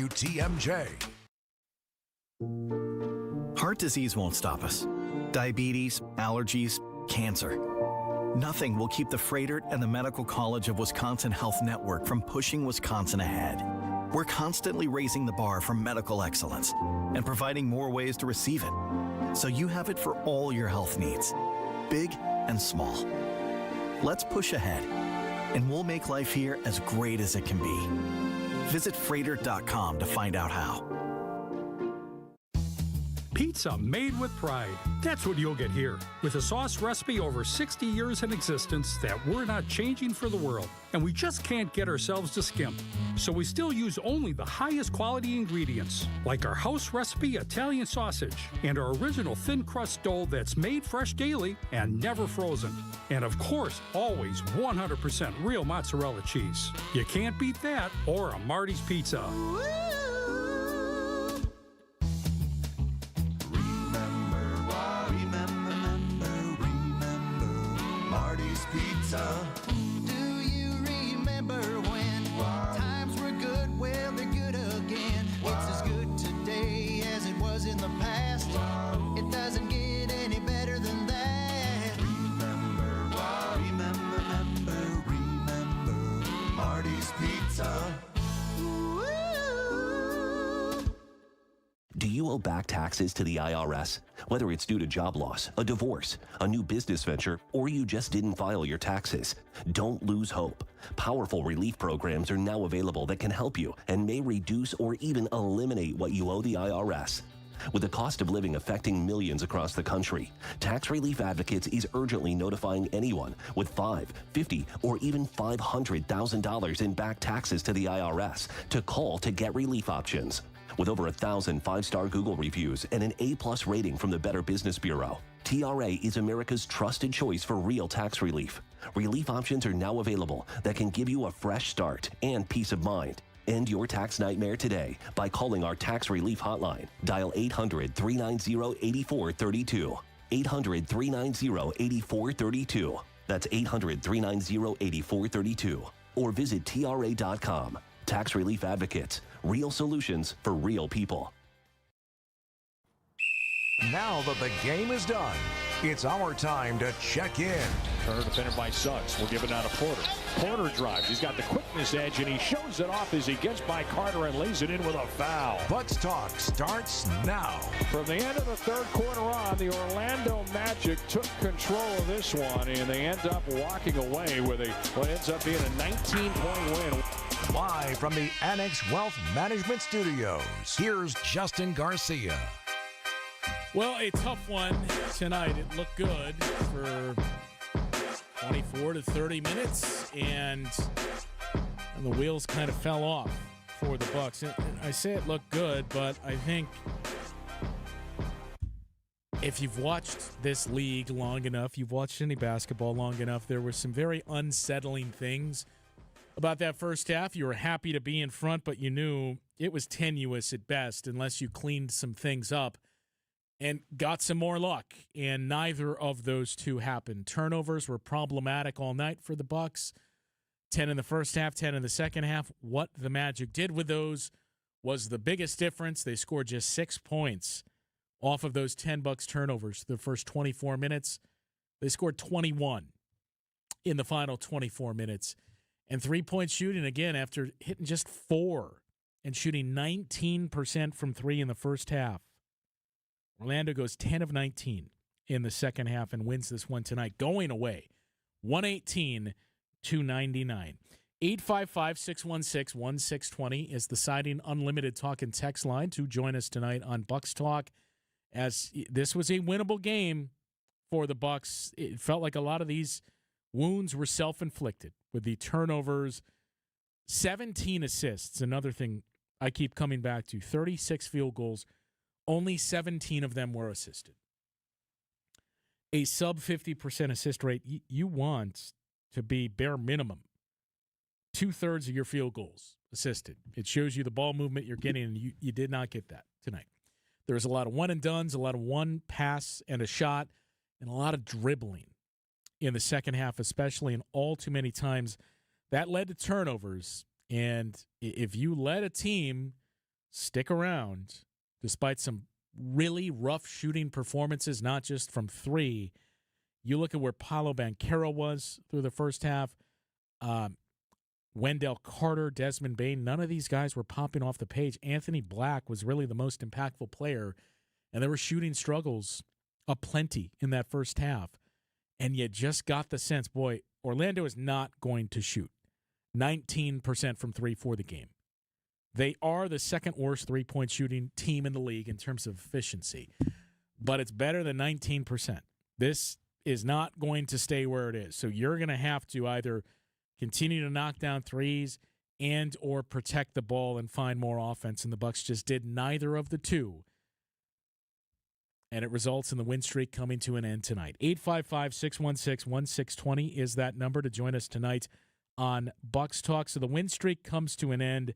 WTMJ. Heart disease won't stop us. Diabetes, allergies, cancer. Nothing will keep the Freighter and the Medical College of Wisconsin Health Network from pushing Wisconsin ahead. We're constantly raising the bar for medical excellence and providing more ways to receive it, so you have it for all your health needs, big and small. Let's push ahead, and we'll make life here as great as it can be. Visit Freighter.com to find out how. Pizza made with pride. That's what you'll get here. With a sauce recipe over 60 years in existence that we're not changing for the world. And we just can't get ourselves to skimp. So we still use only the highest quality ingredients, like our house recipe Italian sausage and our original thin crust dough that's made fresh daily and never frozen. And of course, always 100% real mozzarella cheese. You can't beat that or a Marty's Pizza. Do you remember when times were good? Well, they're good again. It's as good today as it was in the past. It doesn't get any better than that. Remember, Marty's Pizza. Do you owe back taxes to the IRS? Whether it's due to job loss, a divorce, a new business venture, or you just didn't file your taxes, don't lose hope. Powerful relief programs are now available that can help you and may reduce or even eliminate what you owe the IRS. With the cost of living affecting millions across the country, Tax Relief Advocates is urgently notifying anyone with $5, $50, or even $500,000 in back taxes to the IRS to call to get relief options. With over 1,000 five-star Google reviews and an A+ rating from the Better Business Bureau, TRA is America's trusted choice for real tax relief. Relief options are now available that can give you a fresh start and peace of mind. End your tax nightmare today by calling our tax relief hotline. Dial 800-390-8432. 800-390-8432. That's 800-390-8432. Or visit TRA.com. Tax Relief Advocates. Real solutions for real people. Now that the game is done, it's our time to check in. Turner defended by Suggs. We'll give it now to Porter. Porter drives. He's got the quickness edge, and he shows it off as he gets by Carter and lays it in with a foul. Bucks Talk starts now. From the end of the third quarter on, the Orlando Magic took control of this one, and they end up walking away with what ends up being a 19-point win. Live from the Annex Wealth Management Studios, here's Justin Garcia. Well, a tough one tonight. It looked good for 24 to 30 minutes, and the wheels kind of fell off for the Bucks. And I say it looked good, but I think if you've watched this league long enough, you've watched any basketball long enough, there were some very unsettling things about that first half. You were happy to be in front, but you knew it was tenuous at best unless you cleaned some things up and got some more luck, and neither of those two happened. Turnovers were problematic all night for the Bucks. 10 in the first half, 10 in the second half. What the Magic did with those was the biggest difference. They scored just 6 points off of those 10 Bucks turnovers the first 24 minutes. They scored 21 in the final 24 minutes. And three-point shooting, again, after hitting just 4 and shooting 19% from 3 in the first half. Orlando goes 10 of 19 in the second half and wins this one tonight, going away 118-99. 855-616-1620 is the Siding Unlimited talk and text line to join us tonight on Bucks Talk, as this was a winnable game for the Bucks. It felt like a lot of these wounds were self-inflicted with the turnovers. 17 assists, another thing I keep coming back to. 36 field goals. Only 17 of them were assisted. A sub 50% assist rate, you want to be bare minimum 2/3 of your field goals assisted. It shows you the ball movement you're getting, and you did not get that tonight. There was a lot of one-and-dones, a lot of one pass and a shot, and a lot of dribbling in the second half especially, and all too many times that led to turnovers. And if you let a team stick around, despite some really rough shooting performances, not just from three. You look at where Paolo Banchero was through the first half. Wendell Carter, Desmond Bain, none of these guys were popping off the page. Anthony Black was really the most impactful player, and there were shooting struggles aplenty in that first half. And you just got the sense, boy, Orlando is not going to shoot 19% from three for the game. They are the second worst three-point shooting team in the league in terms of efficiency, but it's better than 19%. This is not going to stay where it is. So you're going to have to either continue to knock down threes and or protect the ball and find more offense, and the Bucks just did neither of the two. And it results in the win streak coming to an end tonight. 855-616-1620 is that number to join us tonight on Bucks Talk. So the win streak comes to an end.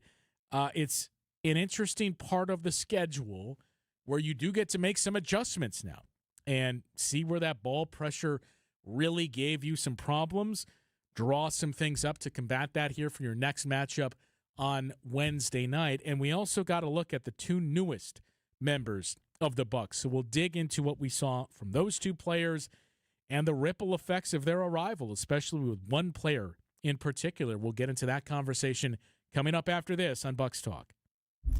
It's an interesting part of the schedule where you do get to make some adjustments now and see where that ball pressure really gave you some problems, draw some things up to combat that here for your next matchup on Wednesday night. And we also got to look at the two newest members of the Bucks. So we'll dig into what we saw from those two players and the ripple effects of their arrival, especially with one player in particular. We'll get into that conversation coming up after this on Bucks Talk.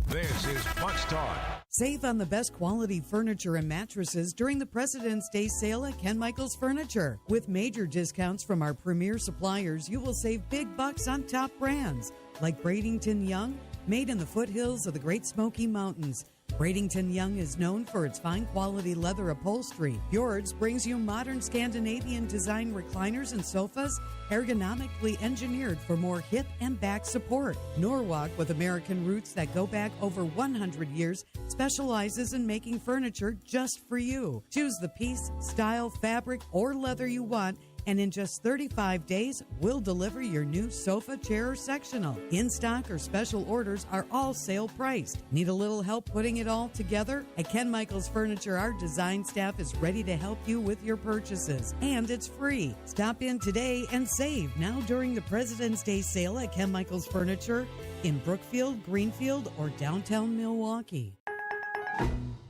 This is Bucks Talk. Save on the best quality furniture and mattresses during the President's Day sale at Ken Michaels Furniture. With major discounts from our premier suppliers, you will save big bucks on top brands like Bradenton Young, made in the foothills of the Great Smoky Mountains. Bradenton Young is known for its fine quality leather upholstery. Fjords brings you modern Scandinavian design recliners and sofas, ergonomically engineered for more hip and back support. Norwalk, with American roots that go back over 100 years, specializes in making furniture just for you. Choose the piece, style, fabric, or leather you want, and in just 35 days, we'll deliver your new sofa, chair, or sectional. In-stock or special orders are all sale priced. Need a little help putting it all together? At Ken Michaels Furniture, our design staff is ready to help you with your purchases, and it's free. Stop in today and save now during the President's Day sale at Ken Michaels Furniture in Brookfield, Greenfield, or downtown Milwaukee.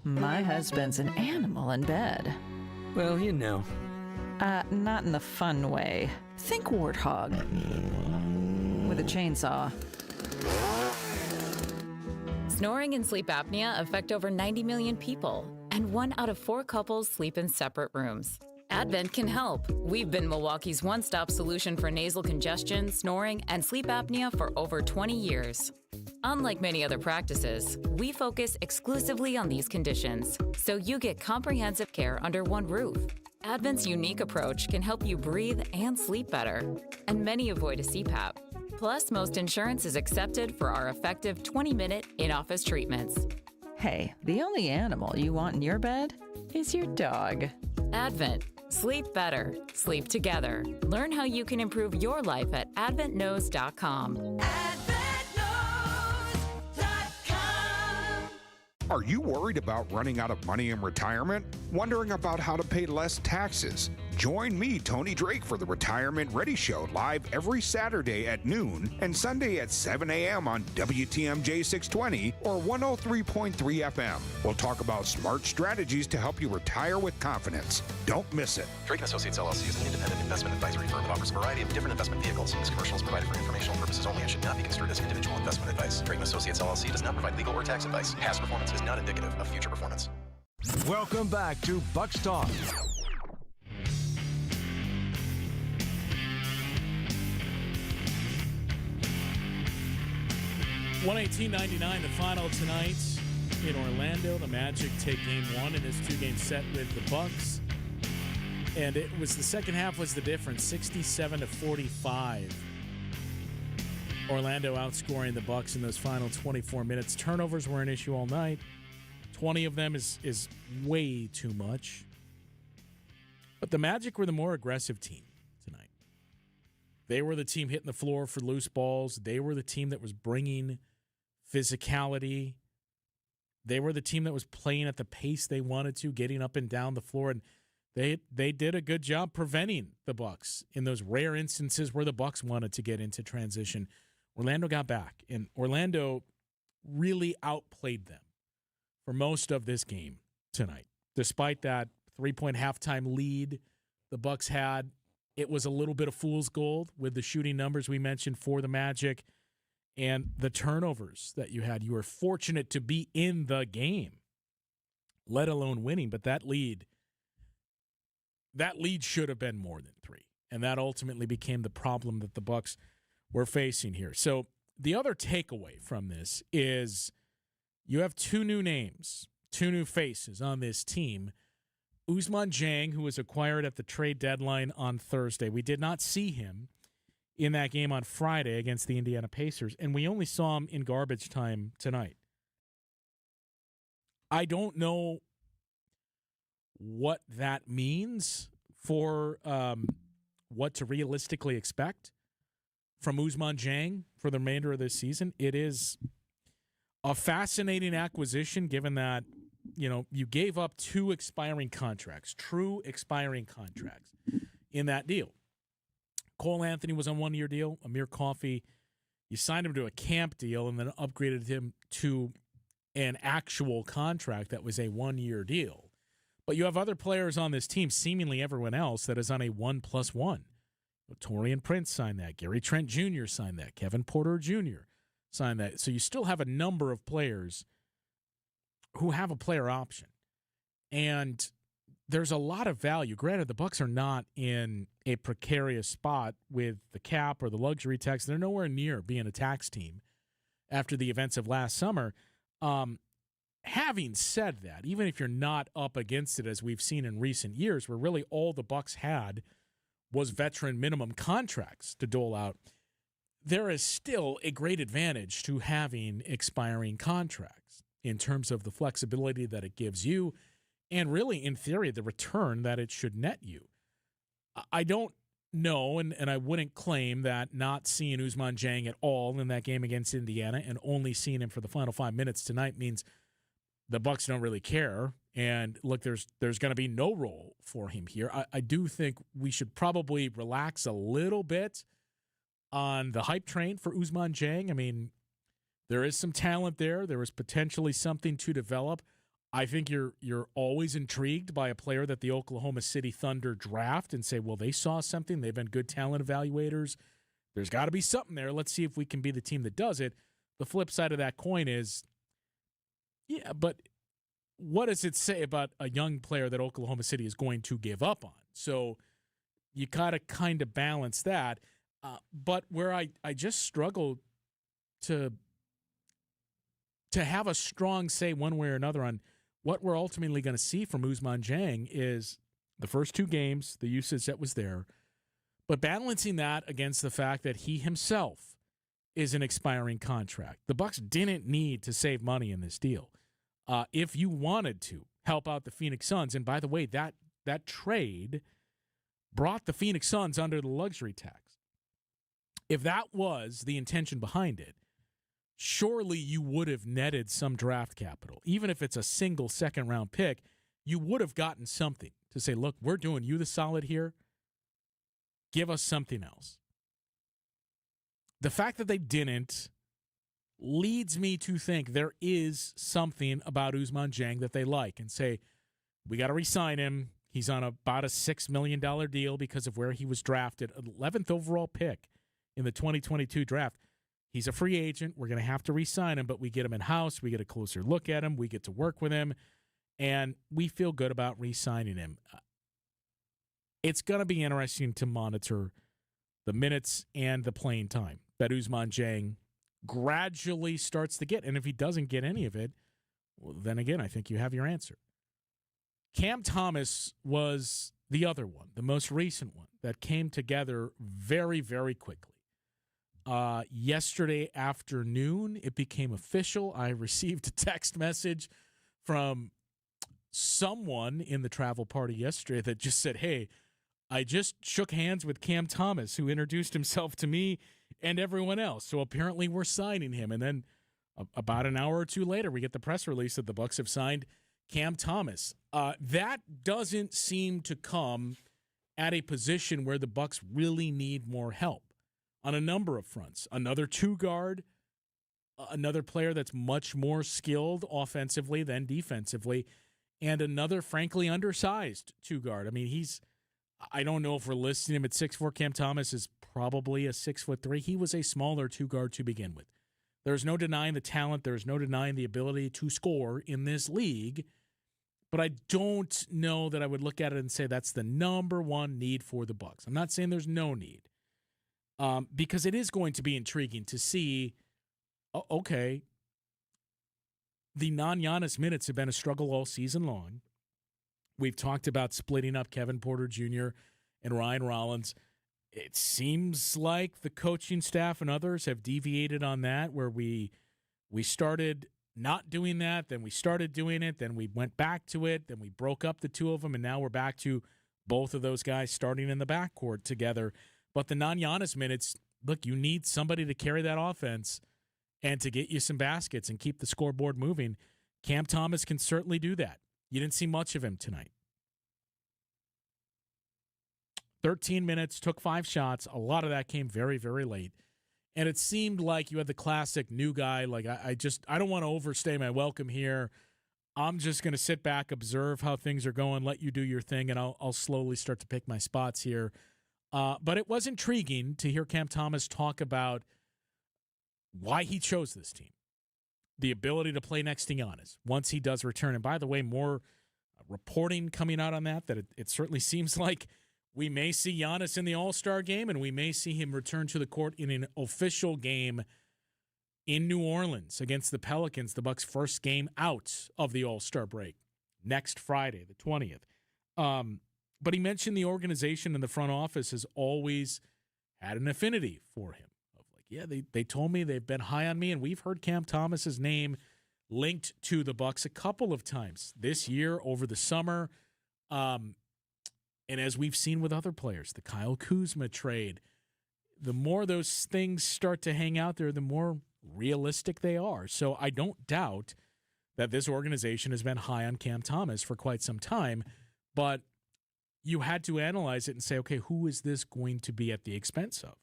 My husband's an animal in bed. Well, you know. Not in the fun way. Think warthog. With a chainsaw. Snoring and sleep apnea affect over 90 million people, and 1 out of 4 couples sleep in separate rooms. Advent can help. We've been Milwaukee's one-stop solution for nasal congestion, snoring, and sleep apnea for over 20 years. Unlike many other practices, we focus exclusively on these conditions, so you get comprehensive care under one roof. Advent's unique approach can help you breathe and sleep better, and many avoid a CPAP. Plus, most insurance is accepted for our effective 20-minute in-office treatments. Hey, the only animal you want in your bed is your dog. Advent. Sleep better. Sleep together. Learn how you can improve your life at adventknows.com. Are you worried about running out of money in retirement? Wondering about how to pay less taxes? Join me, Tony Drake, for the Retirement Ready Show, live every Saturday at noon and Sunday at 7 a.m. on WTMJ 620 or 103.3 FM. We'll talk about smart strategies to help you retire with confidence. Don't miss it. Drake & Associates LLC is an independent investment advisory firm that offers a variety of different investment vehicles. This commercial is provided for informational purposes only and should not be construed as individual investment advice. Drake & Associates LLC does not provide legal or tax advice. Past performance is not indicative of future performance. Welcome back to Bucks Talk. $118.99 the final tonight in Orlando. The Magic take game one in this two-game set with the Bucks. And it was the second half was the difference, 67-45. Orlando outscoring the Bucks in those final 24 minutes. Turnovers were an issue all night. 20 of them is way too much. But the Magic were the more aggressive team tonight. They were the team hitting the floor for loose balls. They were the team that was bringing physicality. They were the team that was playing at the pace they wanted to, getting up and down the floor, and they did a good job preventing the Bucks in those rare instances where the Bucks wanted to get into transition. Orlando got back, and Orlando really outplayed them for most of this game tonight. Despite that 3-point halftime lead the Bucks had, it was a little bit of fool's gold with the shooting numbers we mentioned for the Magic and the turnovers that you had. You were fortunate to be in the game, let alone winning, but that lead should have been more than 3. And that ultimately became the problem that the Bucks were facing here. So the other takeaway from this is you have 2 new names, 2 new faces on this team. Ousmane Dieng, who was acquired at the trade deadline on Thursday. We did not see him in that game on Friday against the Indiana Pacers, and we only saw him in garbage time tonight. I don't know what that means for what to realistically expect from Ousmane Dieng for the remainder of this season. It is a fascinating acquisition given that, you gave up 2 expiring contracts, true expiring contracts in that deal. Cole Anthony was on 1-year deal. Amir Coffey, you signed him to a camp deal and then upgraded him to an actual contract that was a 1-year deal. But you have other players on this team, seemingly everyone else, that is on a 1+1. Taurean Prince signed that. Gary Trent Jr. signed that. Kevin Porter Jr. signed that. So you still have a number of players who have a player option. And there's a lot of value. Granted, the Bucks are not in a precarious spot with the cap or the luxury tax. They're nowhere near being a tax team after the events of last summer. Having said that, even if you're not up against it as we've seen in recent years, where really all the Bucks had was veteran minimum contracts to dole out, there is still a great advantage to having expiring contracts in terms of the flexibility that it gives you and really, in theory, the return that it should net you. I don't know, and I wouldn't claim that not seeing Ousmane Dieng at all in that game against Indiana and only seeing him for the final 5 minutes tonight means the Bucks don't really care. And look, there's going to be no role for him here. I do think we should probably relax a little bit on the hype train for Ousmane Dieng. I mean, there is some talent there. There is potentially something to develop. I think you're always intrigued by a player that the Oklahoma City Thunder draft and say, well, they saw something. They've been good talent evaluators. There's got to be something there. Let's see if we can be the team that does it. The flip side of that coin is, yeah, but what does it say about a young player that Oklahoma City is going to give up on? So you got to kind of balance that. But where I just struggle to have a strong say one way or another on what we're ultimately going to see from Ousmane Dieng is the first 2 games, the usage that was there, but balancing that against the fact that he himself is an expiring contract. The Bucks didn't need to save money in this deal. If you wanted to help out the Phoenix Suns, and by the way, that trade brought the Phoenix Suns under the luxury tax. If that was the intention behind it, surely you would have netted some draft capital. Even if it's a single second-round pick, you would have gotten something to say, look, we're doing you the solid here. Give us something else. The fact that they didn't leads me to think there is something about Ousmane Dieng that they like and say, we got to re-sign him. He's on about a $6 million deal because of where he was drafted, 11th overall pick in the 2022 draft. He's a free agent. We're going to have to re-sign him, but we get him in-house. We get a closer look at him. We get to work with him, and we feel good about re-signing him. It's going to be interesting to monitor the minutes and the playing time that Ousmane Dieng gradually starts to get. And if he doesn't get any of it, well, then again, I think you have your answer. Cam Thomas was the other one, the most recent one, that came together very, very quickly. Yesterday afternoon, it became official. I received a text message from someone in the travel party yesterday that just said, hey, I just shook hands with Cam Thomas, who introduced himself to me and everyone else. So apparently we're signing him. And then about an hour or two later, we get the press release that the Bucks have signed Cam Thomas. That doesn't seem to come at a position where the Bucks really need more help on a number of fronts. Another 2 guard another player that's much more skilled offensively than defensively, and another, frankly, undersized two-guard. I mean, I don't know if we're listing him at 6'4". Cam Thomas is probably a 6'3". He was a smaller two-guard to begin with. There's no denying the talent. There's no denying the ability to score in this league. But I don't know that I would look at it and say that's the number one need for the Bucks. I'm not saying there's no need, because it is going to be intriguing to see, okay, the non-Giannis minutes have been a struggle all season long. We've talked about splitting up Kevin Porter Jr. and Ryan Rollins. It seems like the coaching staff and others have deviated on that, where we started not doing that, then we started doing it, then we went back to it, then we broke up the two of them, and now we're back to both of those guys starting in the backcourt together. But the non-Giannis minutes, look, you need somebody to carry that offense and to get you some baskets and keep the scoreboard moving. Cam Thomas can certainly do that. You didn't see much of him tonight. 13 minutes, took 5 shots. A lot of that came very, very late. And it seemed like you had the classic new guy, like, I don't want to overstay my welcome here. I'm just going to sit back, observe how things are going, let you do your thing, and I'll slowly start to pick my spots here. But it was intriguing to hear Cam Thomas talk about why he chose this team. The ability to play next to Giannis once he does return. And by the way, more reporting coming out on that it certainly seems like we may see Giannis in the All-Star game, and we may see him return to the court in an official game in New Orleans against the Pelicans, the Bucks' first game out of the All-Star break next Friday, the 20th. But he mentioned the organization and the front office has always had an affinity for him. Yeah, they told me they've been high on me, and we've heard Cam Thomas's name linked to the Bucks a couple of times this year over the summer. And as we've seen with other players, the Kyle Kuzma trade, the more those things start to hang out there, the more realistic they are. So I don't doubt that this organization has been high on Cam Thomas for quite some time, but you had to analyze it and say, okay, who is this going to be at the expense of?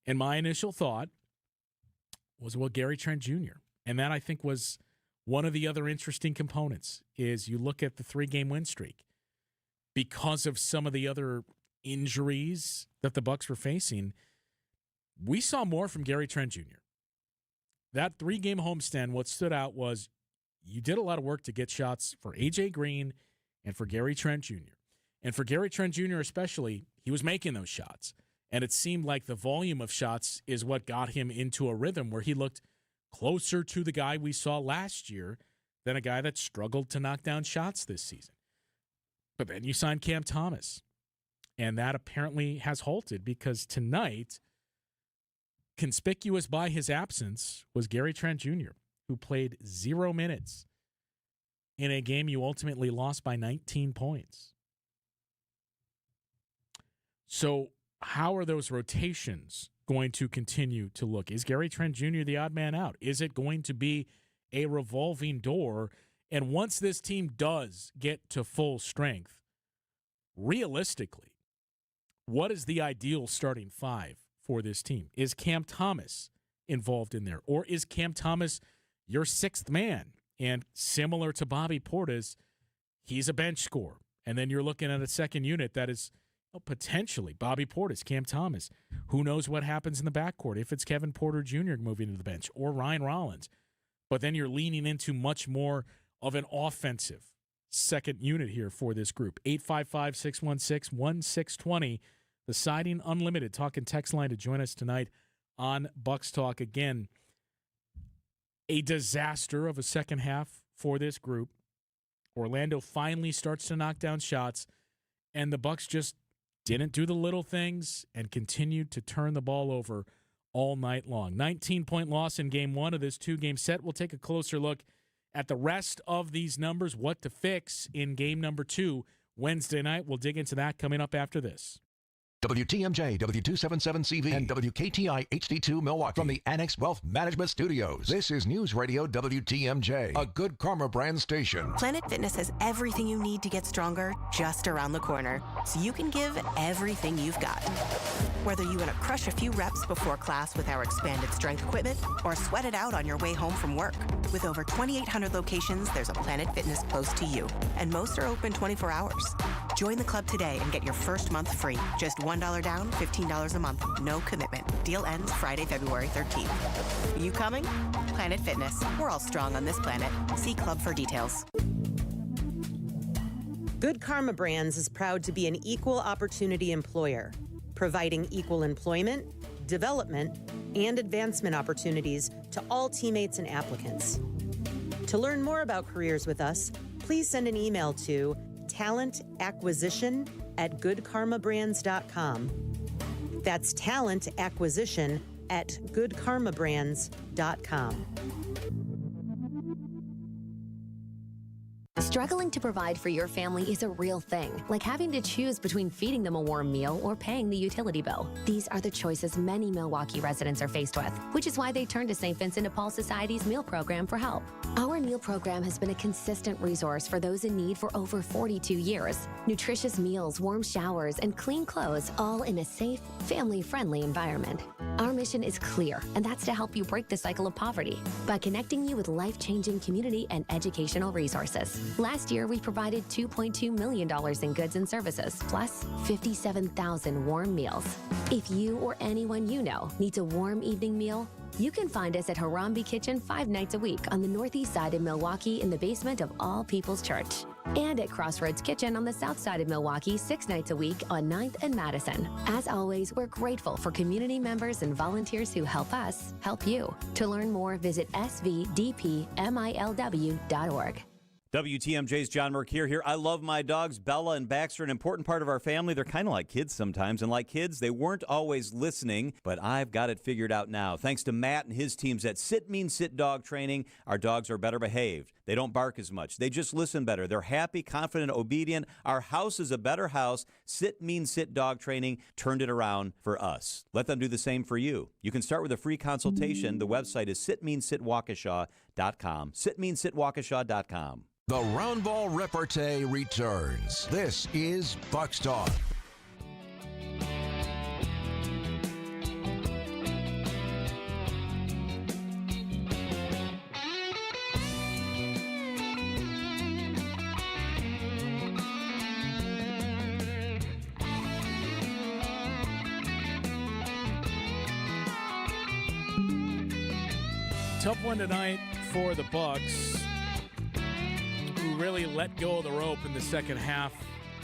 And my initial thought was, well, Gary Trent Jr. And that, I think, was one of the other interesting components is you look at the 3-game win streak. Because of some of the other injuries that the Bucks were facing, we saw more from Gary Trent Jr. That 3-game homestand, what stood out was you did a lot of work to get shots for A.J. Green and for Gary Trent Jr. And for Gary Trent Jr. especially, he was making those shots. And it seemed like the volume of shots is what got him into a rhythm where he looked closer to the guy we saw last year than a guy that struggled to knock down shots this season. But then you signed Cam Thomas, and that apparently has halted because tonight, conspicuous by his absence, was Gary Trent Jr., who played 0 minutes in a game you ultimately lost by 19 points. So how are those rotations going to continue to look? Is Gary Trent Jr. the odd man out? Is it going to be a revolving door? And once this team does get to full strength, realistically, what is the ideal starting 5 for this team? Is Cam Thomas involved in there? Or is Cam Thomas your 6th man? And similar to Bobby Portis, he's a bench scorer. And then you're looking at a second unit that is potentially Bobby Portis, Cam Thomas. Who knows what happens in the backcourt if it's Kevin Porter Jr. moving to the bench or Ryan Rollins. But then you're leaning into much more of an offensive second unit here for this group. 855-616-1620. The Siding Unlimited talk and text line to join us tonight on Bucks Talk. Again, a disaster of a second half for this group. Orlando finally starts to knock down shots, and the Bucks just didn't do the little things and continued to turn the ball over all night long. 19-point loss in Game 1 of this 2-game set. We'll take a closer look at the rest of these numbers, what to fix in Game number 2 Wednesday night. We'll dig into that coming up after this. WTMJ, W277CV, and WKTI HD2 Milwaukee from the Annex Wealth Management Studios. This is News Radio WTMJ, a Good Karma brand station. Planet Fitness has everything you need to get stronger just around the corner, so you can give everything you've got. Whether you want to crush a few reps before class with our expanded strength equipment or sweat it out on your way home from work. With over 2,800 locations, there's a Planet Fitness close to you, and most are open 24 hours. Join the club today and get your first month free. Just $1 down, $15 a month. No commitment. Deal ends Friday, February 13th. You coming? Planet Fitness. We're all strong on this planet. See club for details. Good Karma Brands is proud to be an equal opportunity employer, providing equal employment, development, and advancement opportunities to all teammates and applicants. To learn more about careers with us, please send an email to talentacquisition@goodkarmabrands.com. That's talentacquisition@goodkarmabrands.com. Struggling to provide for your family is a real thing, like having to choose between feeding them a warm meal or paying the utility bill. These are the choices many Milwaukee residents are faced with, which is why they turn to St. Vincent de Paul Society's meal program for help. Our meal program has been a consistent resource for those in need for over 42 years. Nutritious meals, warm showers, and clean clothes, all in a safe, family-friendly environment. Our mission is clear, and that's to help you break the cycle of poverty by connecting you with life-changing community and educational resources. Last year, we provided $2.2 million in goods and services, plus 57,000 warm meals. If you or anyone you know needs a warm evening meal, you can find us at Harambe Kitchen 5 nights a week on the northeast side of Milwaukee in the basement of All People's Church. And at Crossroads Kitchen on the south side of Milwaukee 6 nights a week on 9th and Madison. As always, we're grateful for community members and volunteers who help us help you. To learn more, visit svdpmilw.org. WTMJ's John Mercure here. I love my dogs, Bella and Baxter, an important part of our family. They're kind of like kids sometimes, and like kids, they weren't always listening, but I've got it figured out now. Thanks to Matt and his teams at Sit Means Sit Dog Training, our dogs are better behaved. They don't bark as much. They just listen better. They're happy, confident, obedient. Our house is a better house. Sit Means Sit Dog Training turned it around for us. Let them do the same for you. You can start with a free consultation. The website is sitmeansitwaukesha.com. Sitmeansitwaukesha.com. The Round Ball Repartee returns. This is Bucks Talk. Tough one tonight for the Bucks, who really let go of the rope in the second half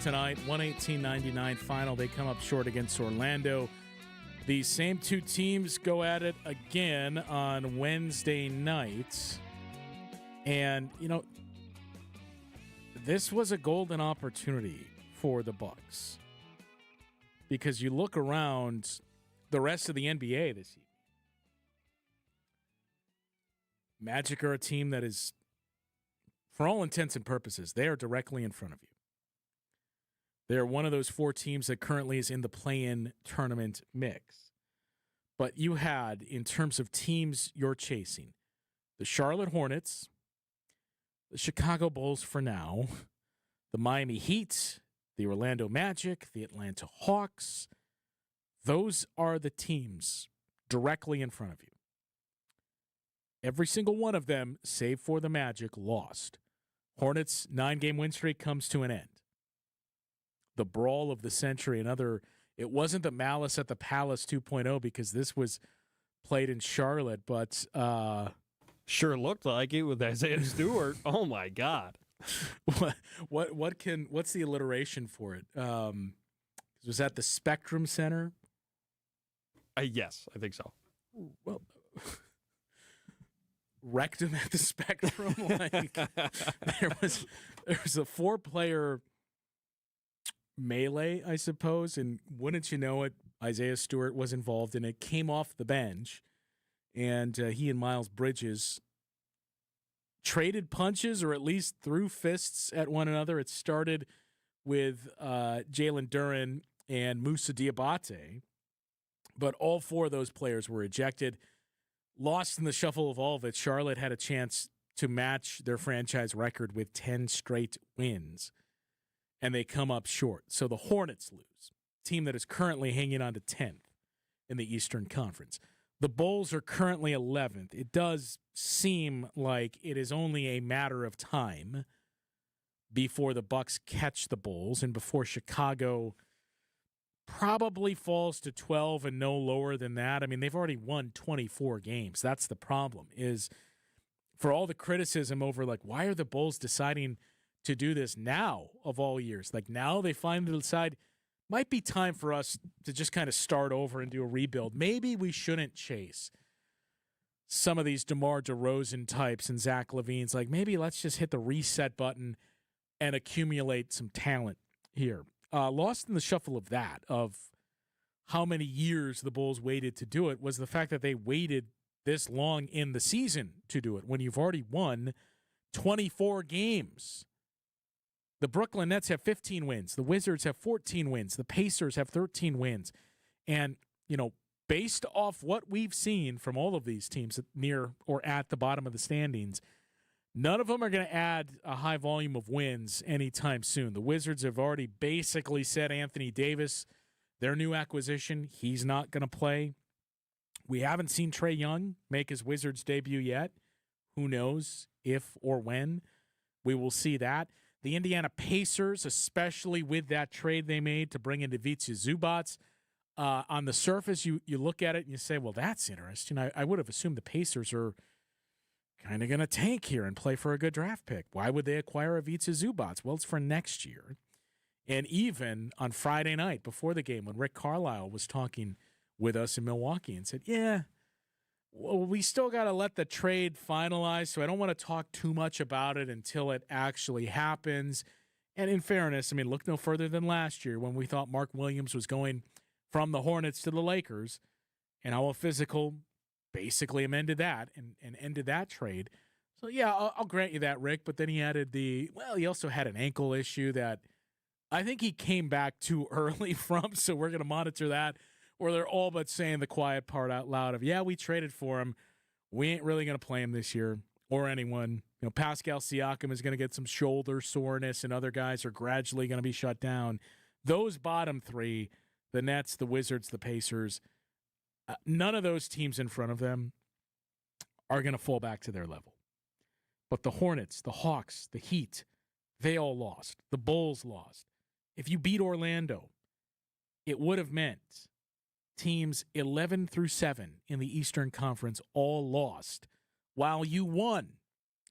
tonight. 118-99 final. They come up short against Orlando. These same two teams go at it again on Wednesday night. And, you know, this was a golden opportunity for the Bucks, because you look around the rest of the NBA this year. Magic are a team that is, for all intents and purposes, they are directly in front of you. They're one of those 4 teams that currently is in the play-in tournament mix. But you had, in terms of teams you're chasing, the Charlotte Hornets, the Chicago Bulls for now, the Miami Heat, the Orlando Magic, the Atlanta Hawks. Those are the teams directly in front of you. Every single one of them, save for the Magic, lost. Hornets' 9-game win streak comes to an end. The brawl of the century, it wasn't the Malice at the Palace 2.0, because this was played in Charlotte, but sure looked like it with Isaiah Stewart. Oh my God. What's the alliteration for it? Was that the Spectrum Center? Yes, I think so. Well, rectum at the Spectrum. Like, there was a 4-player melee, I suppose, and wouldn't you know it, Isaiah Stewart was involved in it, came off the bench, and he and Miles Bridges traded punches, or at least threw fists at one another. It started with Jalen Duren and Moussa Diabate. But all 4 of those players were ejected. Lost in the shuffle of all of it, Charlotte had a chance to match their franchise record with 10 straight wins, and they come up short. So the Hornets lose, team that is currently hanging on to 10th in the Eastern Conference. The Bulls are currently 11th. It does seem like it is only a matter of time before the Bucks catch the Bulls and before Chicago probably falls to 12 and no lower than that. I mean, they've already won 24 games. That's the problem, is for all the criticism over, like, why are the Bulls deciding to do this now of all years? Like, now they finally decide, might be time for us to just kind of start over and do a rebuild. Maybe we shouldn't chase some of these DeMar DeRozan types and Zach LaVine's. Like, maybe let's just hit the reset button and accumulate some talent here. Lost in the shuffle of that, of how many years the Bulls waited to do it, was the fact that they waited this long in the season to do it when you've already won 24 games. The Brooklyn Nets have 15 wins. The Wizards have 14 wins. The Pacers have 13 wins. And, you know, based off what we've seen from all of these teams near or at the bottom of the standings, none of them are going to add a high volume of wins anytime soon. The Wizards have already basically said Anthony Davis, their new acquisition, he's not going to play. We haven't seen Trae Young make his Wizards debut yet. Who knows if or when we will see that. The Indiana Pacers, especially with that trade they made to bring in Ivica Zubac, on the surface, you look at it and you say, well, that's interesting. I would have assumed the Pacers are kind of going to tank here and play for a good draft pick. Why would they acquire Ivica Zubac? Well, it's for next year. And even on Friday night before the game, when Rick Carlisle was talking with us in Milwaukee and said, yeah, well, we still got to let the trade finalize, so I don't want to talk too much about it until it actually happens. And in fairness, I mean, look no further than last year when we thought Mark Williams was going from the Hornets to the Lakers, and how a physical basically amended that and ended that trade. So, yeah, I'll grant you that, Rick, but then he added he also had an ankle issue that I think he came back too early from, so we're going to monitor that. Or they're all but saying the quiet part out loud of, yeah, we traded for him. We ain't really going to play him this year or anyone. You know, Pascal Siakam is going to get some shoulder soreness, and other guys are gradually going to be shut down. Those bottom 3, the Nets, the Wizards, the Pacers, none of those teams in front of them are going to fall back to their level. But the Hornets, the Hawks, the Heat, they all lost. The Bulls lost. If you beat Orlando, it would have meant teams 11 through 7 in the Eastern Conference all lost while you won.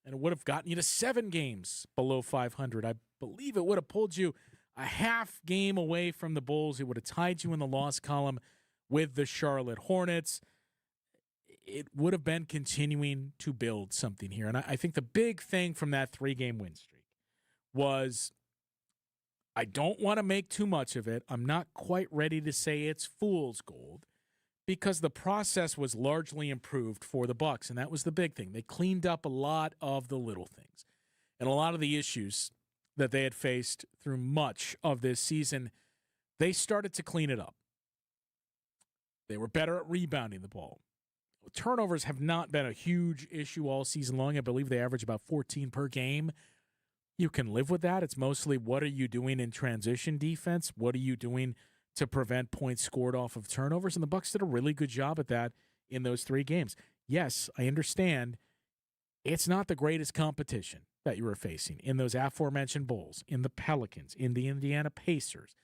And it would have gotten you to 7 games below 500. I believe it would have pulled you a half game away from the Bulls. It would have tied you in the loss column with the Charlotte Hornets. It would have been continuing to build something here. And I think the big thing from that 3-game win streak was, I don't want to make too much of it. I'm not quite ready to say it's fool's gold, because the process was largely improved for the Bucks, and that was the big thing. They cleaned up a lot of the little things, and a lot of the issues that they had faced through much of this season, they started to clean it up. They were better at rebounding the ball. Turnovers have not been a huge issue all season long. I believe they average about 14 per game. You can live with that. It's mostly, what are you doing in transition defense? What are you doing to prevent points scored off of turnovers? And the Bucks did a really good job at that in those 3 games. Yes, I understand it's not the greatest competition that you were facing in those aforementioned Bulls, in the Pelicans, in the Indiana Pacers.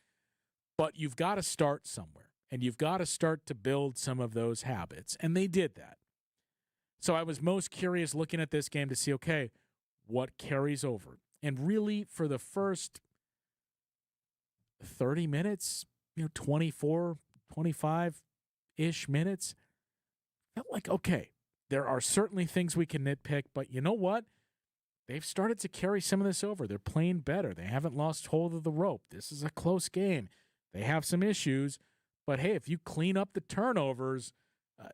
But you've got to start somewhere, and you've got to start to build some of those habits. And they did that. So I was most curious looking at this game to see, okay, what carries over? And really, for the first 30 minutes, 24, 25-ish minutes, felt like, okay, there are certainly things we can nitpick, but you know what? They've started to carry some of this over. They're playing better. They haven't lost hold of the rope. This is a close game. They have some issues, but hey, if you clean up the turnovers,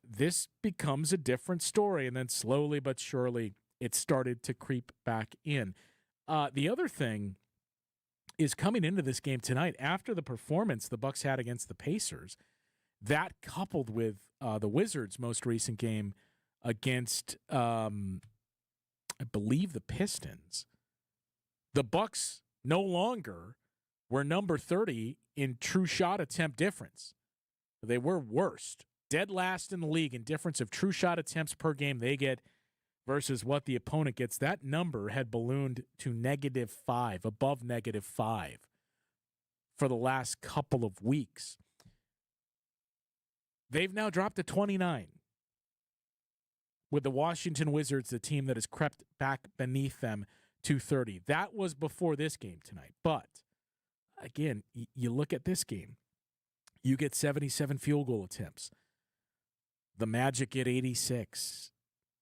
this becomes a different story. And then slowly but surely, it started to creep back in. The other thing is coming into this game tonight after the performance the Bucks had against the Pacers. That coupled with the Wizards' most recent game against, I believe, the Pistons. The Bucks no longer were number 30 in true shot attempt difference. They were worst, dead last in the league in difference of true shot attempts per game they get versus what the opponent gets. That number had ballooned to -5, above -5 for the last couple of weeks. They've now dropped to 29 with the Washington Wizards, the team that has crept back beneath them to 30. That was before this game tonight. But, again, you look at this game. You get 77 field goal attempts. The Magic get 86.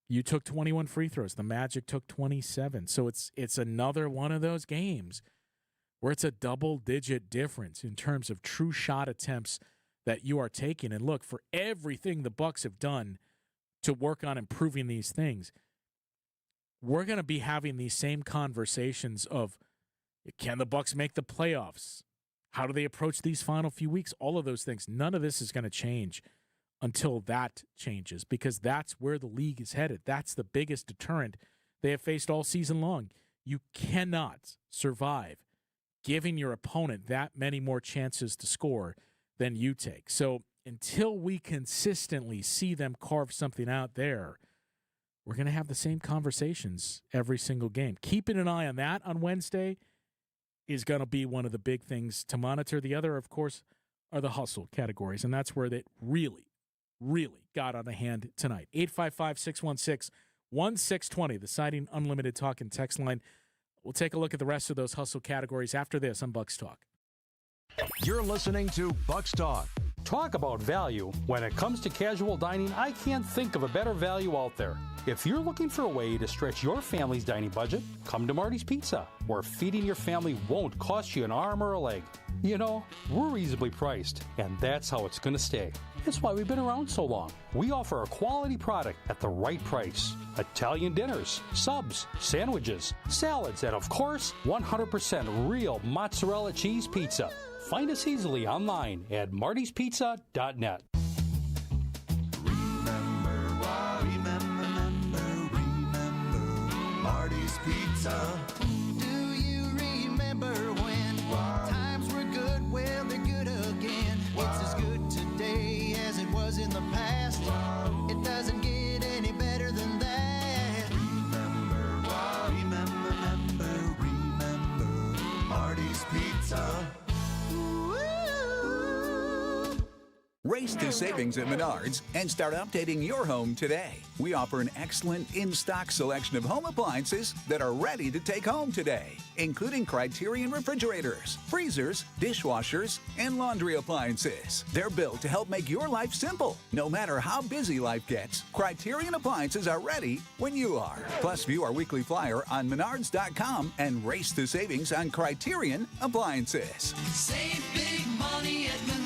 You took 21 free throws. The Magic took 27. So it's another one of those games where it's a double-digit difference in terms of true shot attempts that you are taking. And look, for everything the Bucks have done to work on improving these things, we're going to be having these same conversations of, can the Bucks make the playoffs? How do they approach these final few weeks? All of those things. None of this is going to change until that changes, because that's where the league is headed. That's the biggest deterrent they have faced all season long. You cannot survive giving your opponent that many more chances to score than you take. So until we consistently see them carve something out there, we're going to have the same conversations every single game. Keeping an eye on that on Wednesday is going to be one of the big things to monitor. The other, of course, are the hustle categories, and that's where they really got on a hand tonight. 855-616-1620, the Siding Unlimited talk and text line. We'll take a look at the rest of those hustle categories after this on Bucks Talk. You're listening to Bucks Talk. Talk about value. When it comes to casual dining, I can't think of a better value out there. If you're looking for a way to stretch your family's dining budget, come to Marty's Pizza, where feeding your family won't cost you an arm or a leg. You know, we're reasonably priced, and that's how it's going to stay. That's why we've been around so long. We offer a quality product at the right price. Italian dinners, subs, sandwiches, salads, and of course, 100% real mozzarella cheese pizza. Find us easily online at martyspizza.net. Marty's Pizza. Do you remember when times were good? Well, they're good again. It's as good today as it was in the past. It doesn't get any better than that. Remember Marty's Pizza. Race to savings at Menards and start updating your home today. We offer an excellent in-stock selection of home appliances that are ready to take home today, including Criterion refrigerators, freezers, dishwashers, and laundry appliances. They're built to help make your life simple. No matter how busy life gets, Criterion appliances are ready when you are. Plus, view our weekly flyer on Menards.com and race to savings on Criterion appliances. Save big money at Menards.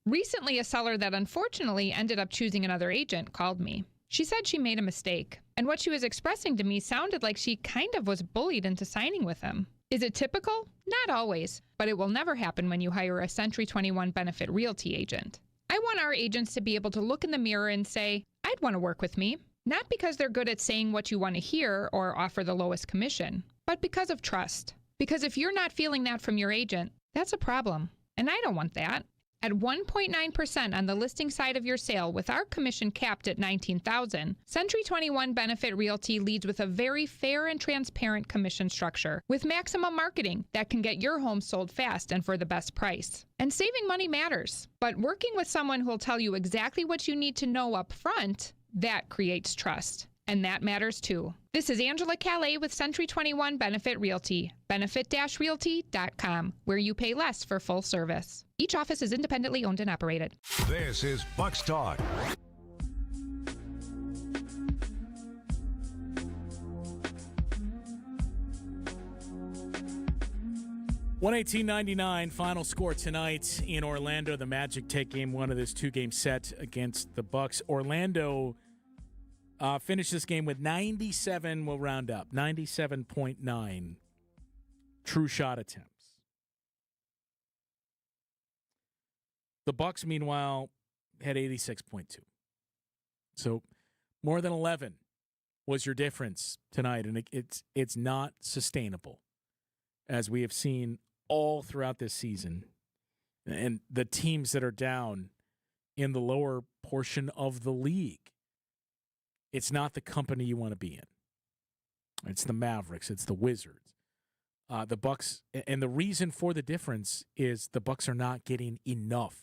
Recently, a seller that unfortunately ended up choosing another agent called me. She said she made a mistake, and what she was expressing to me sounded like she kind of was bullied into signing with him. Is it typical? Not always, but it will never happen when you hire a Century 21 Benefit Realty agent. I want our agents to be able to look in the mirror and say, I'd want to work with me. Not because they're good at saying what you want to hear or offer the lowest commission, but because of trust. Because if you're not feeling that from your agent, that's a problem, and I don't want that. At 1.9% on the listing side of your sale with our commission capped at $19,000, Century 21 Benefit Realty leads with a very fair and transparent commission structure with maximum marketing that can get your home sold fast and for the best price. And saving money matters, but working with someone who will tell you exactly what you need to know up front, that creates trust. And that matters too. This is Angela Calais with Century 21 Benefit Realty, benefit-realty.com, where you pay less for full service. Each office is independently owned and operated. This is Bucks Talk. $118.99 final score tonight in Orlando. The Magic take game one of this two-game set against the Bucks. Orlando finished this game with 97, we'll round up, 97.9 true shot attempts. The Bucks, meanwhile, had 86.2. So more than 11 was your difference tonight, and it's not sustainable, as we have seen all throughout this season. And the teams that are down in the lower portion of the league, it's not the company you want to be in. It's the Mavericks. It's the Wizards. The Bucks, and the reason for the difference is the Bucks are not getting enough.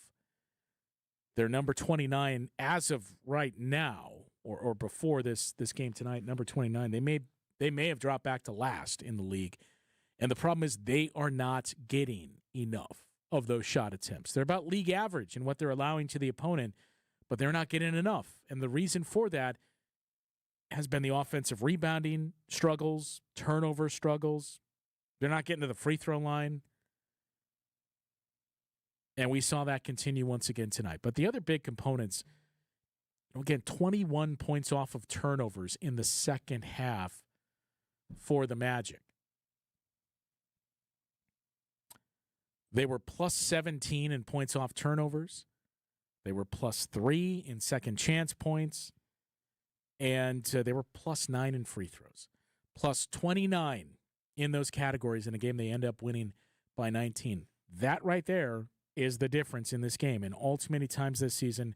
They're number 29 as of right now, or before this game tonight, number 29. They may have dropped back to last in the league. And the problem is they are not getting enough of those shot attempts. They're about league average in what they're allowing to the opponent, but they're not getting enough. And the reason for that has been the offensive rebounding struggles, turnover struggles. They're not getting to the free throw line. And we saw that continue once again tonight. But the other big components, again, 21 points off of turnovers in the second half for the Magic. They were plus 17 in points off turnovers. They were plus 3 in second chance points. And they were plus 9 in free throws. Plus 29 in those categories in a game they end up winning by 19. That right there is the difference in this game. And all too many times this season,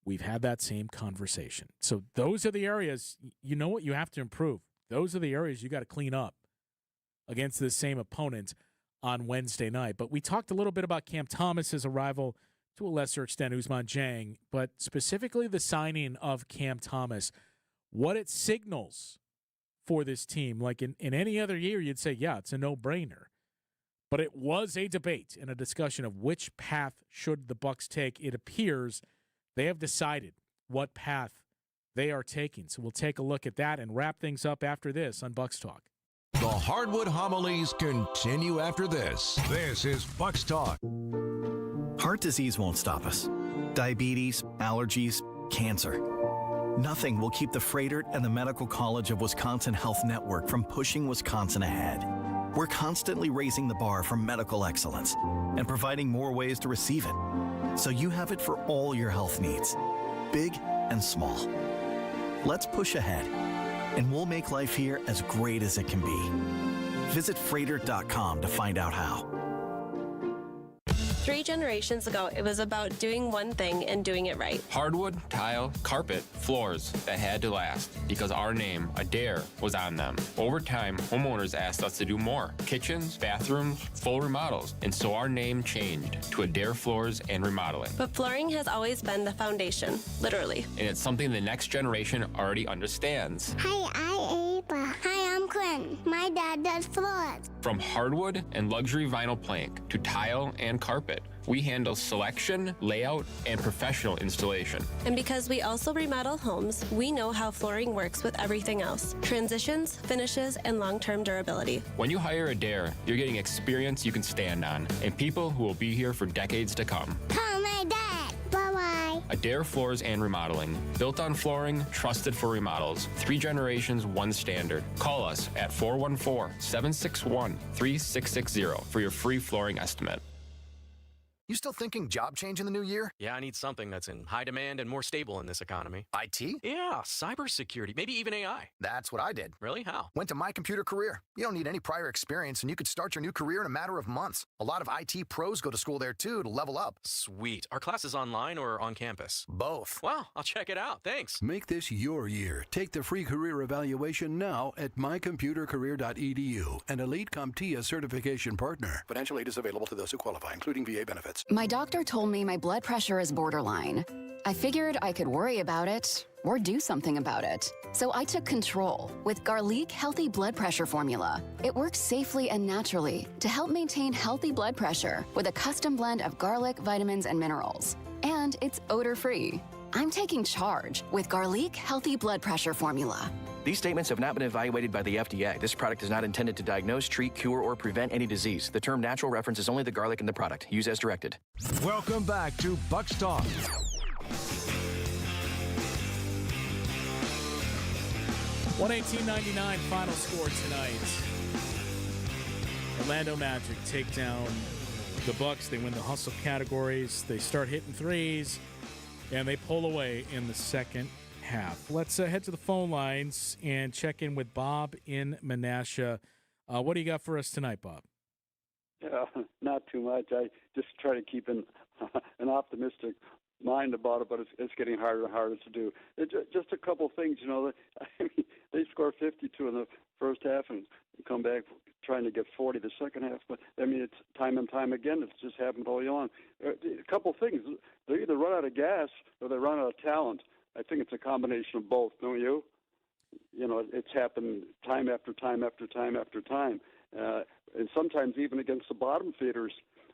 we've had that same conversation. So those are the areas, you know what, you have to improve. Those are the areas you got to clean up against this same opponent on Wednesday night. But we talked a little bit about Cam Thomas's arrival, to a lesser extent Ousmane Dieng, but specifically the signing of Cam Thomas, what it signals for this team. Like in any other year, you'd say, yeah, it's a no-brainer. But it was a debate and a discussion of which path should the Bucks take. It appears they have decided what path they are taking. So we'll take a look at that and wrap things up after this on Bucks Talk. The Hardwood Homilies continue after this. This is Bucks Talk. Heart disease won't stop us. Diabetes, allergies, cancer. Nothing will keep the Freighter and the Medical College of Wisconsin Health Network from pushing Wisconsin ahead. We're constantly raising the bar for medical excellence and providing more ways to receive it, so you have it for all your health needs, big and small. Let's push ahead, and we'll make life here as great as it can be. Visit Freighter.com to find out how. 3 generations ago, it was about doing one thing and doing it right. Hardwood, tile, carpet, floors that had to last because our name, Adair, was on them. Over time, homeowners asked us to do more. Kitchens, bathrooms, full remodels. And so our name changed to Adair Floors and Remodeling. But flooring has always been the foundation, literally. And it's something the next generation already understands. Hi, I'm Ava. Hi, I'm Quinn. My dad does floors. From hardwood and luxury vinyl plank to tile and carpet, we handle selection, layout, and professional installation. And because we also remodel homes, we know how flooring works with everything else. Transitions, finishes, and long-term durability. When you hire Adair, you're getting experience you can stand on and people who will be here for decades to come. Call my dad. Bye-bye. Adair Floors and Remodeling. Built on flooring, trusted for remodels. 3 generations, 1 standard. Call us at 414-761-3660 for your free flooring estimate. You still thinking job change in the new year? Yeah, I need something that's in high demand and more stable in this economy. IT? Yeah, cybersecurity, maybe even AI. That's what I did. Really? How? Went to My Computer Career. You don't need any prior experience, and you could start your new career in a matter of months. A lot of IT pros go to school there, too, to level up. Sweet. Are classes online or on campus? Both. Wow, I'll check it out. Thanks. Make this your year. Take the free career evaluation now at mycomputercareer.edu, an elite CompTIA certification partner. Financial aid is available to those who qualify, including VA benefits. My doctor told me my blood pressure is borderline. I figured I could worry about it or do something about it. So I took control with Garlic Healthy Blood Pressure Formula. It works safely and naturally to help maintain healthy blood pressure with a custom blend of garlic, vitamins, and minerals. And it's odor-free. I'm taking charge with Garlic Healthy Blood Pressure Formula. These statements have not been evaluated by the FDA. This product is not intended to diagnose, treat, cure, or prevent any disease. The term natural references only the garlic in the product. Use as directed. Welcome back to Bucks Talk. $118.99 final score tonight. Orlando Magic take down the Bucks. They win the hustle categories. They start hitting threes, and they pull away in the second half. Let's head to the phone lines and check in with Bob in Menasha. What do you got for us tonight, Bob? Not too much. I just try to keep an optimistic mind about it, but it's getting harder and harder to do. Just a couple things, they score 52 in the first half and come back trying to get 40 the second half. But, it's time and time again. It's just happened all year long. A couple things. They either run out of gas or they run out of talent. I think it's a combination of both, don't you? It's happened time after time after time after time. And sometimes even against the bottom feeders,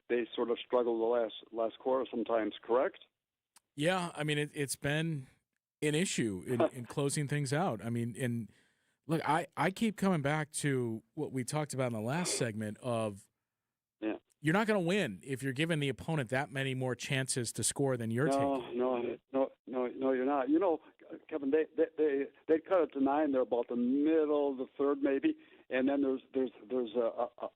they sort of struggle the last quarter sometimes, correct? Yeah, it's been an issue in closing things out. And look, I keep coming back to what we talked about in the last segment of you're not going to win if you're giving the opponent that many more chances to score than you're taking. No, you're not. Kevin, they cut it to 9. They're about the middle of the third, maybe, and then there's a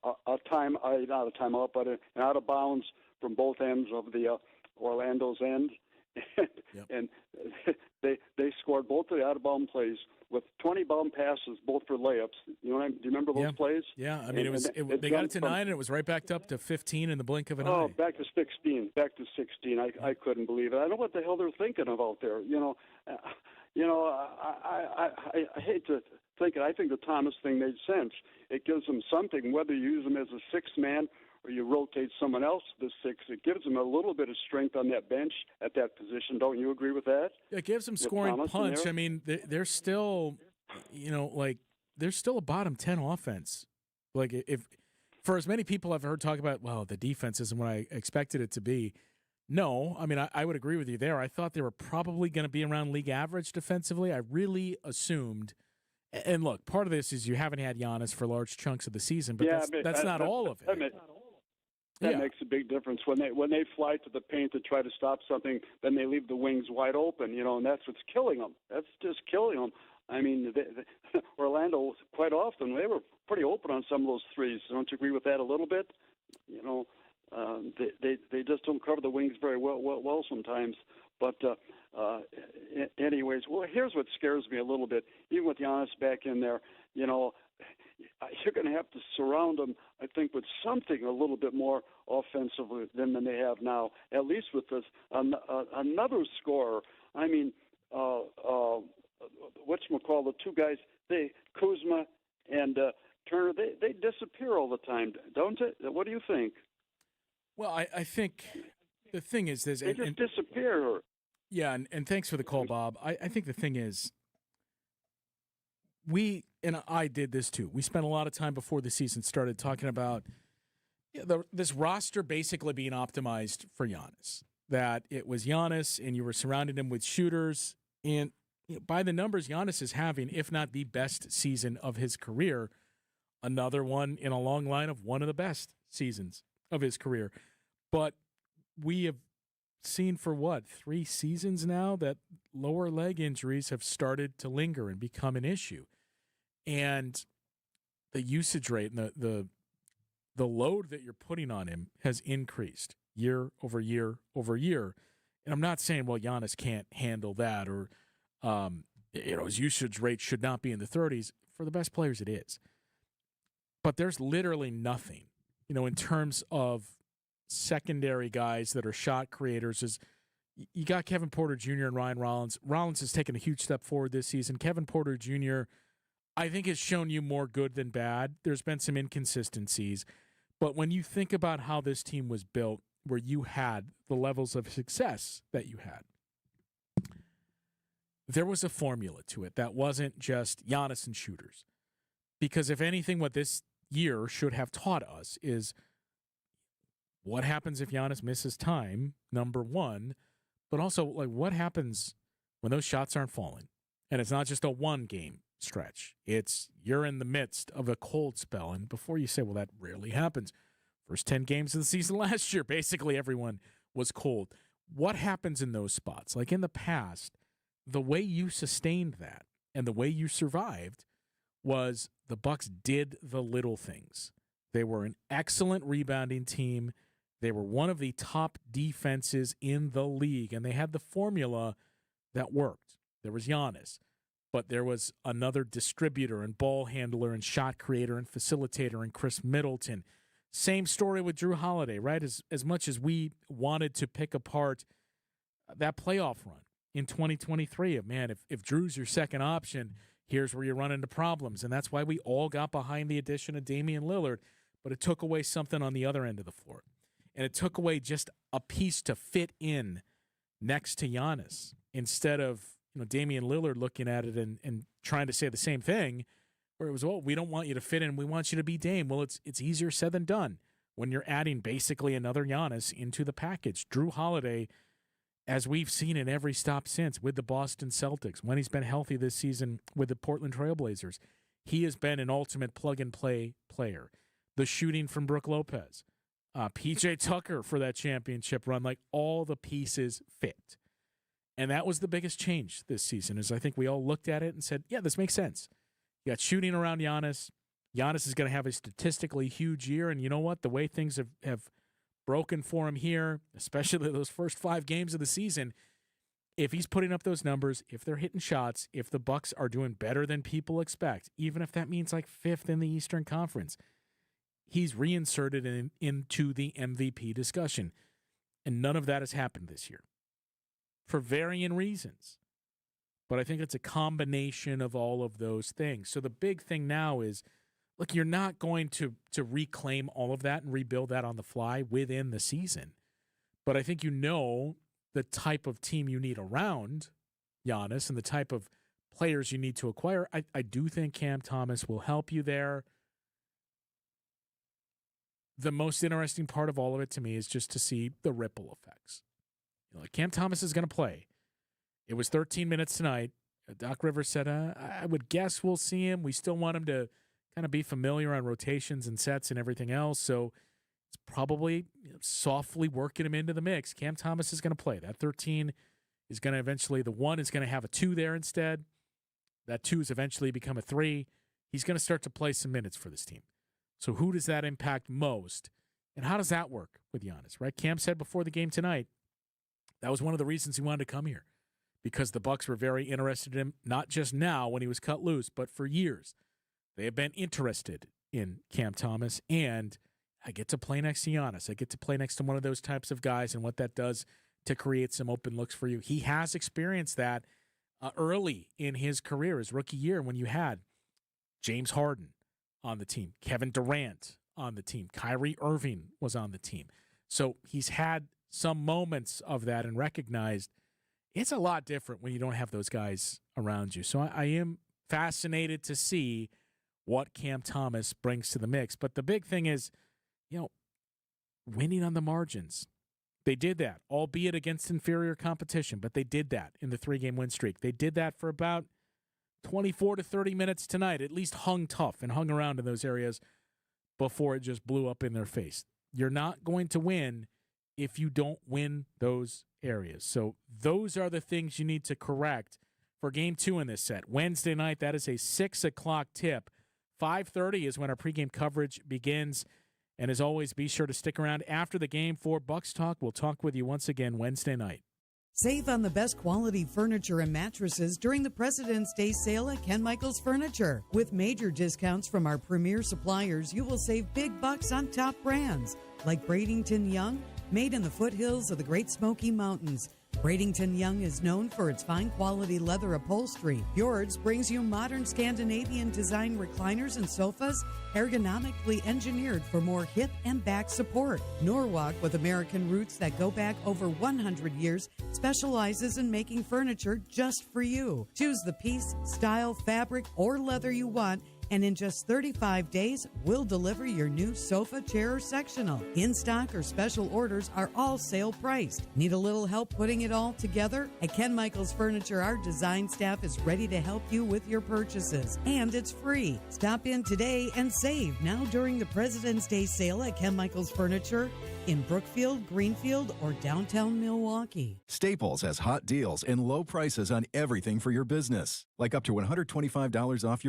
not a timeout, but an out of bounds from both ends of the Orlando's end, and they scored both of the out of bound plays with 20 bound passes, both for layups. Do you remember those plays? Yeah, they got it to 9, and it was right back up to 15 in the blink of an eye. Oh, back to 16. I couldn't believe it. I don't know what the hell they're thinking of out there. I hate to think it. I think the Thomas thing made sense. It gives them something, whether you use them as a sixth man or you rotate someone else to the six. It gives them a little bit of strength on that bench at that position. Don't you agree with that? It gives them scoring punch. They're still, they're still a bottom 10 offense. Like, if for as many people I've heard talk about, well, the defense isn't what I expected it to be. No, I would agree with you there. I thought they were probably going to be around league average defensively. I really assumed. And look, part of this is you haven't had Giannis for large chunks of the season, but that's not all of it. That makes a big difference. When they fly to the paint to try to stop something, then they leave the wings wide open, and that's what's killing them. That's just killing them. Orlando, quite often, they were pretty open on some of those threes. Don't you agree with that a little bit? They just don't cover the wings very well sometimes. But anyways, well, here's what scares me a little bit. Even with Giannis back in there, you're going to have to surround them, I think, with something a little bit more offensively than they have now, at least with this another scorer. Whatchamacall, the two guys, Kuzma and Turner, they disappear all the time, don't they? What do you think? Well, I think the thing is this. They just disappear. Yeah, and thanks for the call, Bob. I think the thing is, and I did this too. We spent a lot of time before the season started talking about this roster basically being optimized for Giannis. That it was Giannis, and you were surrounding him with shooters. And by the numbers, Giannis is having, if not the best season of his career, another one in a long line of one of the best seasons of his career. But we have seen for 3 seasons now that lower leg injuries have started to linger and become an issue. And the usage rate and the load that you're putting on him has increased year over year over year. And I'm not saying, well, Giannis can't handle that or his usage rate should not be in the 30s. For the best players, it is. But there's literally nothing, in terms of secondary guys that are shot creators. Is you got Kevin Porter Jr. and Ryan Rollins. Rollins has taken a huge step forward this season. Kevin Porter Jr., I think, has shown you more good than bad. There's been some inconsistencies. But when you think about how this team was built, where you had the levels of success that you had, there was a formula to it that wasn't just Giannis and shooters. Because if anything, what this year should have taught us is what happens if Giannis misses time, number one, but also what happens when those shots aren't falling. And it's not just a one-game stretch. It's you're in the midst of a cold spell. And before you say, well, that rarely happens. First 10 games of the season last year, basically everyone was cold. What happens in those spots? Like in the past, the way you sustained that and the way you survived was the Bucks did the little things. They were an excellent rebounding team. They were one of the top defenses in the league, and they had the formula that worked. There was Giannis, but there was another distributor and ball handler and shot creator and facilitator and Chris Middleton. Same story with Drew Holiday, right? As much as we wanted to pick apart that playoff run in 2023 of, man, if Drew's your second option, here's where you run into problems. And that's why we all got behind the addition of Damian Lillard, but it took away something on the other end of the floor. And it took away just a piece to fit in next to Giannis instead of, Damian Lillard looking at it and trying to say the same thing, where it was, well, we don't want you to fit in. We want you to be Dame. Well, it's easier said than done when you're adding basically another Giannis into the package. Drew Holiday, as we've seen in every stop since with the Boston Celtics, when he's been healthy this season with the Portland Trailblazers, he has been an ultimate plug-and-play player. The shooting from Brook Lopez, P.J. Tucker for that championship run, like all the pieces fit. And that was the biggest change this season, is I think we all looked at it and said, yeah, this makes sense. You got shooting around Giannis. Giannis is going to have a statistically huge year, and you know what? The way things have broken for him here, especially those first 5 games of the season, if he's putting up those numbers, if they're hitting shots, if the Bucks are doing better than people expect, even if that means like 5th in the Eastern Conference, he's reinserted into the MVP discussion. And none of that has happened this year for varying reasons. But I think it's a combination of all of those things. So the big thing now is, look, you're not going to reclaim all of that and rebuild that on the fly within the season. But I think the type of team you need around Giannis and the type of players you need to acquire. I do think Cam Thomas will help you there. The most interesting part of all of it to me is just to see the ripple effects. Cam Thomas is going to play. It was 13 minutes tonight. Doc Rivers said, I would guess we'll see him. We still want him to kind of be familiar on rotations and sets and everything else. So it's probably softly working him into the mix. Cam Thomas is going to play. That 13 is going to eventually, the 1 is going to have a 2 there instead. That 2 is eventually become a 3. He's going to start to play some minutes for this team. So who does that impact most? And how does that work with Giannis, right? Cam said before the game tonight, that was one of the reasons he wanted to come here, because the Bucks were very interested in him, not just now when he was cut loose, but for years. They have been interested in Cam Thomas, and I get to play next to Giannis. I get to play next to one of those types of guys and what that does to create some open looks for you. He has experienced that early in his career, his rookie year, when you had James Harden on the team, Kevin Durant on the team, Kyrie Irving was on the team. So he's had some moments of that and recognized it's a lot different when you don't have those guys around you. So I am fascinated to see what Cam Thomas brings to the mix. But the big thing is, winning on the margins. They did that, albeit against inferior competition, but they did that in the 3-game win streak. They did that for about 24 to 30 minutes tonight, at least hung tough and hung around in those areas before it just blew up in their face. You're not going to win if you don't win those areas. So those are the things you need to correct for Game 2 in this set. Wednesday night, that is a 6 o'clock tip. 5:30 is when our pregame coverage begins. And as always, be sure to stick around after the game for Bucks Talk. We'll talk with you once again Wednesday night. Save on the best quality furniture and mattresses during the President's Day sale at Ken Michaels Furniture. With major discounts from our premier suppliers, you will save big bucks on top brands like Bradenton Young, made in the foothills of the Great Smoky Mountains. Bradenton Young is known for its fine quality leather upholstery. Fjords brings you modern Scandinavian design recliners and sofas, ergonomically engineered for more hip and back support. Norwalk, with American roots that go back over 100 years, specializes in making furniture just for you. Choose the piece, style, fabric, or leather you want, and in just 35 days, we'll deliver your new sofa, chair, or sectional. In-stock or special orders are all sale priced. Need a little help putting it all together? At Ken Michaels Furniture, our design staff is ready to help you with your purchases, and it's free. Stop in today and save now during the President's Day sale at Ken Michaels Furniture in Brookfield, Greenfield, or downtown Milwaukee. Staples has hot deals and low prices on everything for your business, like up to $125 off your